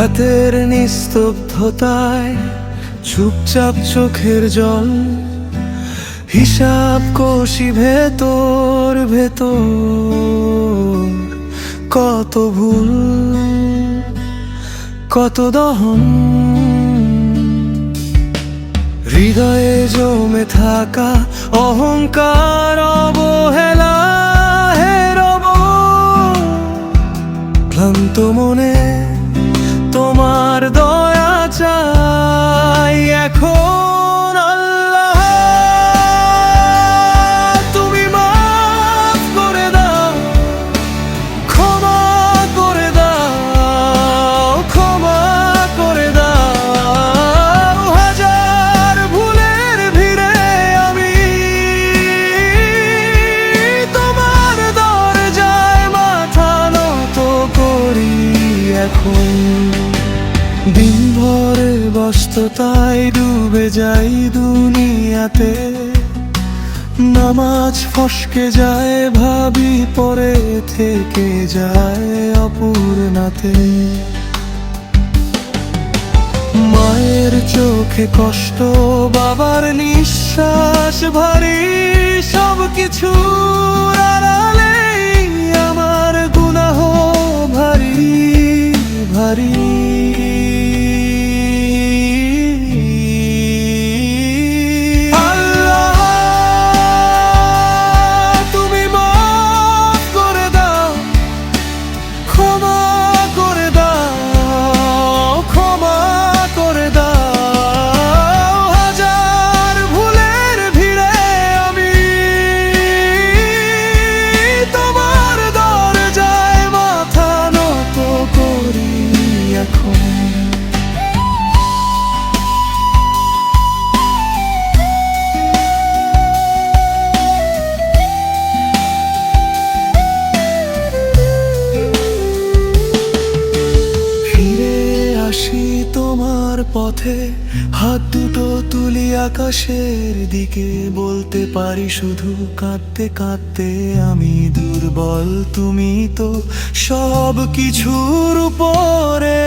রাতের নিস্তব্ধতায় চুপচাপ চোখের জল, হিসাব কষি ভেতর ভেতর। কত ভুল, কত দহন, হৃদয়ে জমে থাকা অহংকার, অবহেলা হে রব। ক্লান্ত মনে তোমার দয়া চাই এখন আল্লাহ। তুমি মাফ করে দাও, ক্ষমা করে দাও, ক্ষমা করে দাও। হাজার ভুলের ভিড়ে আমি তোমার দরজায় মাথা নত করি এখন। দিনভরে ব্যস্ততায় ডুবে যাই দুনিয়াতে, নামাজ ফসকে যায় ভাবি পরে থেকে যায় অপূর্ণাতে। মায়ের চোখে কষ্ট, বাবার নিঃশ্বাস ভারী, সব কিছু আড়ালে আমার গুনাহ ভারী ভারী। তোমার পথে হাত দুটো তুলি আকাশের দিকে, বলতে পারি শুধু কাঁদতে কাঁদতে আমি দুর্বল, তুমি তো সব কিছুর উপরে।